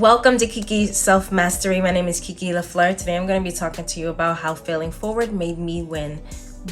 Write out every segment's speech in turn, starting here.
Welcome to Kiki Self Mastery. My name is kikisYTcontact. Today I'm going to be talking to you about how failing forward made me win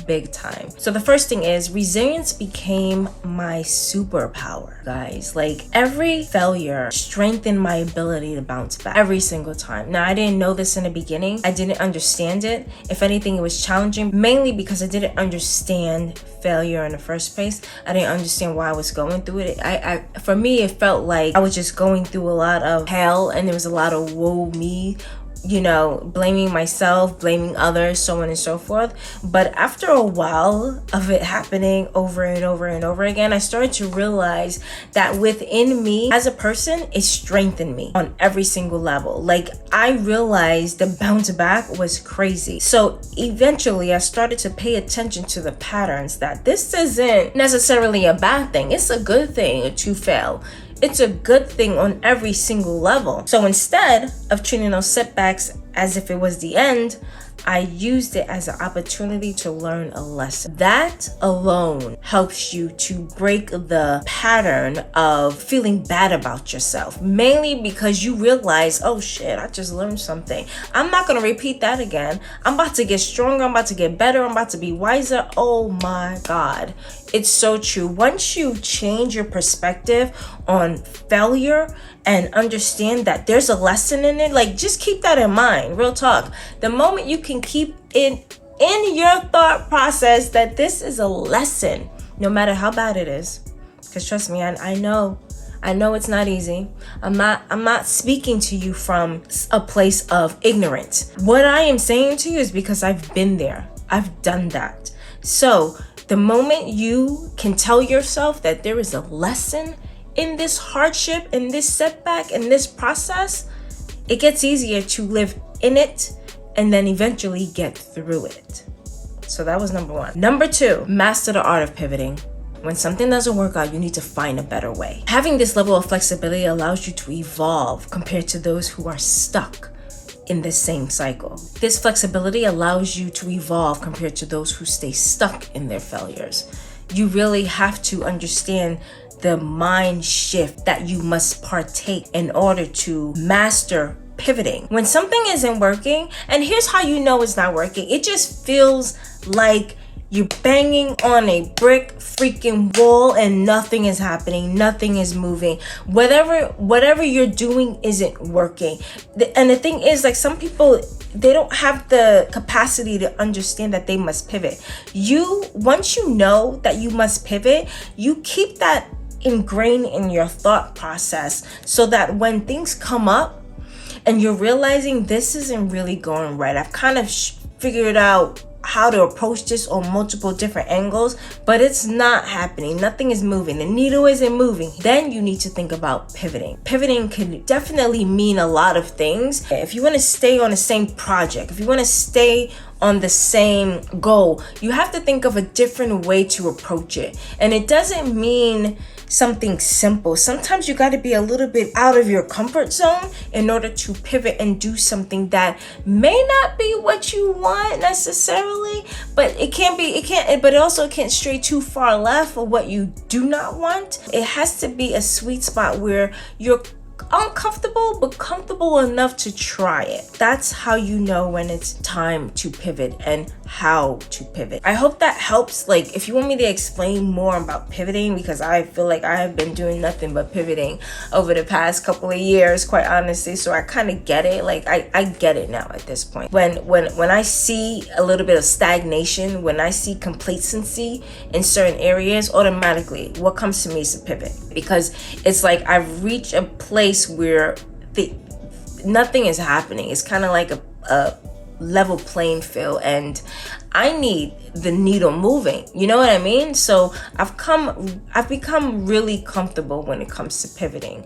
big time. So the first thing is resilience became my superpower, guys. Like every failure strengthened my ability to bounce back every single time. Now I didn't know this in the beginning. I didn't understand it. If anything, it was challenging, mainly because I didn't understand failure in the first place. I didn't understand why I was going through it. For me, it felt like I was just going through a lot of hell, and there was a lot of woe me, you know, blaming myself, blaming others, so on and so forth. But after a while of it happening over and over and over again, I started to realize that within me as a person, it strengthened me on every single level. Like I realized the bounce back was crazy. So eventually I started to pay attention to the patterns that this isn't necessarily a bad thing. It's a good thing to fail. It's a good thing on every single level. So instead of treating those setbacks as if it was the end, I used it as an opportunity to learn a lesson. That alone helps you to break the pattern of feeling bad about yourself, mainly because you realize, oh shit, I just learned something. I'm not going to repeat that again. I'm about to get stronger. I'm about to get better. I'm about to be wiser. Oh my God. It's so true. Once you change your perspective on failure and understand that there's a lesson in it, like just keep that in mind. Real talk. The moment you can keep it in your thought process that this is a lesson, no matter how bad it is, because trust me, I know it's not easy. I'm not speaking to you from a place of ignorance. What I am saying to you is because I've been there. I've done that. So the moment you can tell yourself that there is a lesson in this hardship, in this setback, in this process, it gets easier to live in it and then eventually get through it. So that was number one. Number two, master the art of pivoting. When something doesn't work out, you need to find a better way. Having this level of flexibility allows you to evolve compared to those who are stuck in the same cycle. This flexibility allows you to evolve compared to those who stay stuck in their failures. You really have to understand the mind shift that you must partake in order to master pivoting. When something isn't working, and here's how you know it's not working, it just feels like you're banging on a brick freaking wall and nothing is happening, nothing is moving. Whatever you're doing isn't working. And the thing is, like, some people, they don't have the capacity to understand that they must pivot. Once you know that you must pivot, you keep that ingrained in your thought process so that when things come up and you're realizing this isn't really going right, I've kind of figured out how to approach this on multiple different angles, but it's not happening. Nothing is moving. The needle isn't moving. Then you need to think about pivoting. Pivoting can definitely mean a lot of things. If you want to stay on the same project, if you want to stay on the same goal, you have to think of a different way to approach it. And it doesn't mean something simple. Sometimes you got to be a little bit out of your comfort zone in order to pivot and do something that may not be what you want necessarily, but but it also can't stray too far left for what you do not want. It has to be a sweet spot where you're uncomfortable but comfortable enough to try it. That's how you know when it's time to pivot and how to pivot. I hope that helps. Like, if you want me to explain more about pivoting, because I feel like I have been doing nothing but pivoting over the past couple of years, quite honestly, so I kind of get it. Like I get it now at this point. When I see a little bit of stagnation, when I see complacency in certain areas, automatically what comes to me is a pivot, because it's like I've reached a place where nothing is happening. It's kind of like a level playing field, and I need the needle moving. You know what I mean? So I've become really comfortable when it comes to pivoting,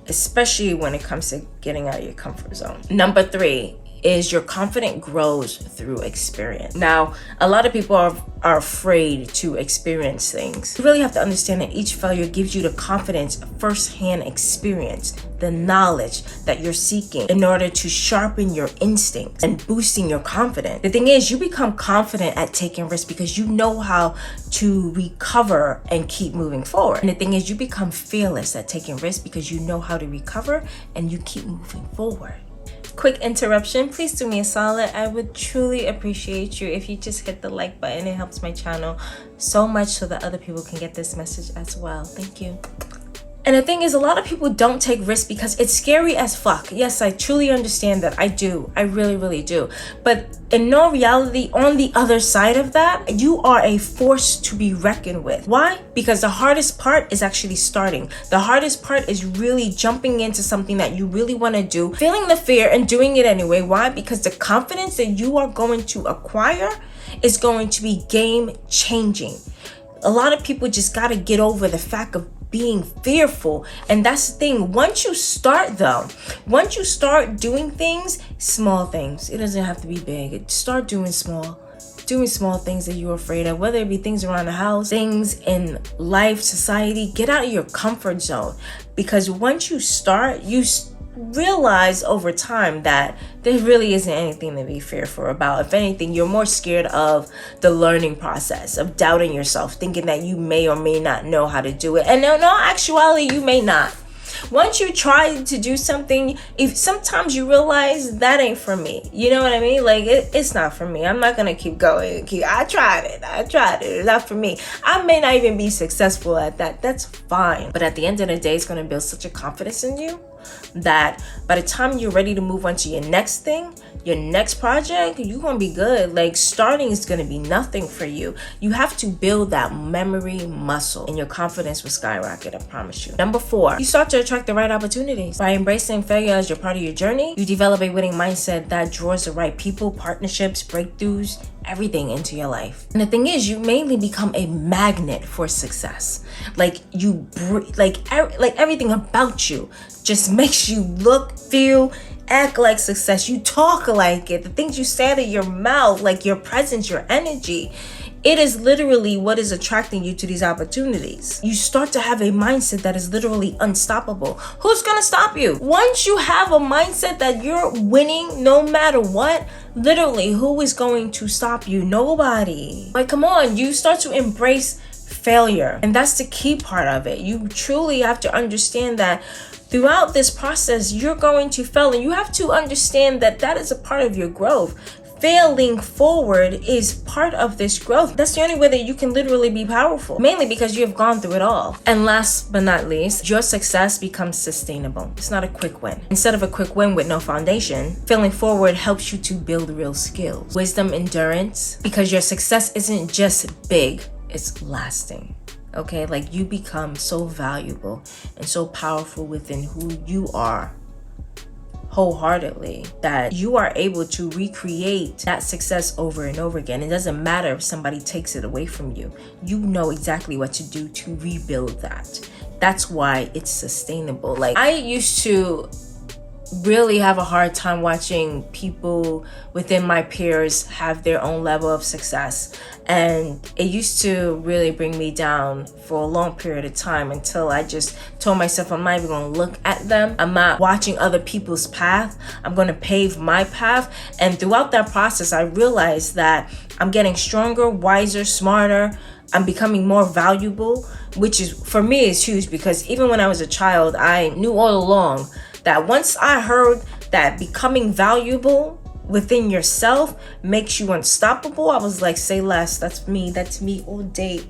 especially when it comes to getting out of your comfort zone. Number three, is your confidence grows through experience. Now, a lot of people are afraid to experience things. You really have to understand that each failure gives you the confidence, first-hand experience, the knowledge that you're seeking in order to sharpen your instincts and boosting your confidence. The thing is, you become confident at taking risks because you know how to recover and keep moving forward. And the thing is, you become fearless at taking risks because you know how to recover and you keep moving forward. Quick interruption, please do me a solid. I would truly appreciate you if you just hit the like button. It helps my channel so much so that other people can get this message as well. Thank you. And the thing is, a lot of people don't take risks because it's scary as fuck. Yes, I truly understand that. I do. I really, really do. But in no reality, on the other side of that, you are a force to be reckoned with. Why? Because the hardest part is actually starting. The hardest part is really jumping into something that you really want to do, feeling the fear and doing it anyway. Why? Because the confidence that you are going to acquire is going to be game changing. A lot of people just got to get over the fact of being fearful. And that's the thing. Once you start doing things, small things, it doesn't have to be big. Start doing small things that you're afraid of, whether it be things around the house, things in life, society. Get out of your comfort zone, because once you start, you realize over time that there really isn't anything to be fearful about. If anything, you're more scared of the learning process, of doubting yourself, thinking that you may or may not know how to do it. And in all actuality, you may not. Once you try to do something, if sometimes you realize that ain't for me, you know what I mean? Like it's not for me. I'm not gonna keep going. I tried it. It's not for me. I may not even be successful at that. That's fine. But at the end of the day, it's gonna build such a confidence in you that by the time you're ready to move on to your next thing, your next project, you're gonna be good. Like starting is gonna be nothing for you. You have to build that memory muscle and your confidence will skyrocket, I promise you. Number 4, you start to attract the right opportunities. By embracing failure as your part of your journey, you develop a winning mindset that draws the right people, partnerships, breakthroughs, everything into your life. And the thing is, you mainly become a magnet for success. Like everything about you just makes you look, feel, act like success. You talk like it. The things you say out of your mouth, like your presence, your energy, it is literally what is attracting you to these opportunities. You start to have a mindset that is literally unstoppable. Who's gonna stop you? Once you have a mindset that you're winning no matter what, literally, who is going to stop you? Nobody. Like, come on, you start to embrace failure. And that's the key part of it. You truly have to understand that throughout this process, you're going to fail, and you have to understand that that is a part of your growth. Failing forward is part of this growth. That's the only way that you can literally be powerful, mainly because you have gone through it all. And last but not least, your success becomes sustainable. It's not a quick win. Instead of a quick win with no foundation, failing forward helps you to build real skills, wisdom, endurance, because your success isn't just big, it's lasting. Okay, like you become so valuable and so powerful within who you are wholeheartedly that you are able to recreate that success over and over again. It doesn't matter if somebody takes it away from you. You know exactly what to do to rebuild that. That's why it's sustainable. Like I used to really have a hard time watching people within my peers have their own level of success, and it used to really bring me down for a long period of time until I just told myself I'm not even going to look at them. I'm not watching other people's path. I'm going to pave my path. And throughout that process, I realized that I'm getting stronger, wiser, smarter. I'm becoming more valuable, which is for me is huge, because even when I was a child, I knew all along that once I heard that becoming valuable within yourself makes you unstoppable, I was like, say less. That's me all day.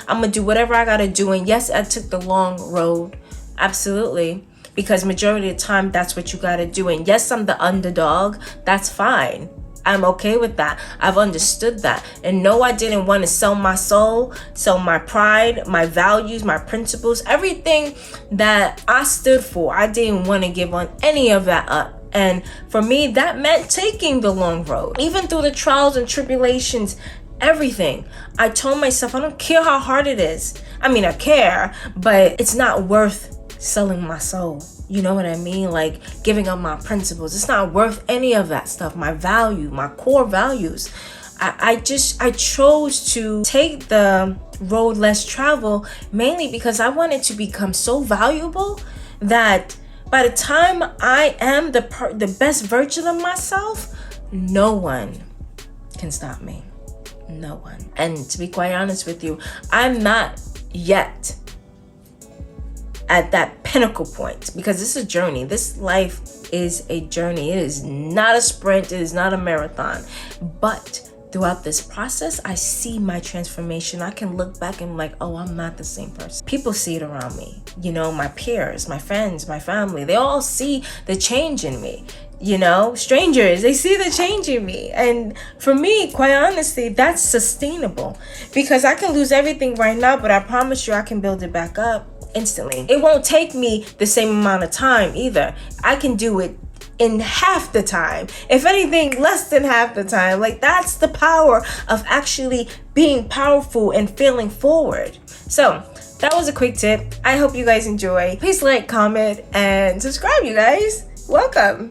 I'm gonna do whatever I gotta do. And yes, I took the long road, absolutely, because majority of the time that's what you gotta do. And yes, I'm the underdog. That's fine. I'm okay with that. I've understood that. And no, I didn't want to sell my soul, sell my pride, my values, my principles, everything that I stood for. I didn't want to give on any of that up. And for me, that meant taking the long road. Even through the trials and tribulations, everything. I told myself, I don't care how hard it is. I mean, I care, but it's not worth selling my soul. You know what I mean? Like giving up my principles. It's not worth any of that stuff. My value, my core values. I chose to take the road less traveled mainly because I wanted to become so valuable that by the time I am the best version of myself, no one can stop me. No one. And to be quite honest with you, I'm not yet at that pinnacle point, because this is a journey. This life is a journey. It is not a sprint. It is not a marathon. But throughout this process, I see my transformation. I can look back and like, oh, I'm not the same person. People see it around me. You know, my peers, my friends, my family, they all see the change in me. You know, strangers, they see the change in me. And for me, quite honestly, that's sustainable, because I can lose everything right now, but I promise you I can build it back up instantly. It won't take me the same amount of time either. I can do it in half the time, if anything, less than half the time. Like, that's the power of actually being powerful and failing forward. So that was a quick tip. I hope you guys enjoy. Please like, comment, and subscribe, you guys. Welcome.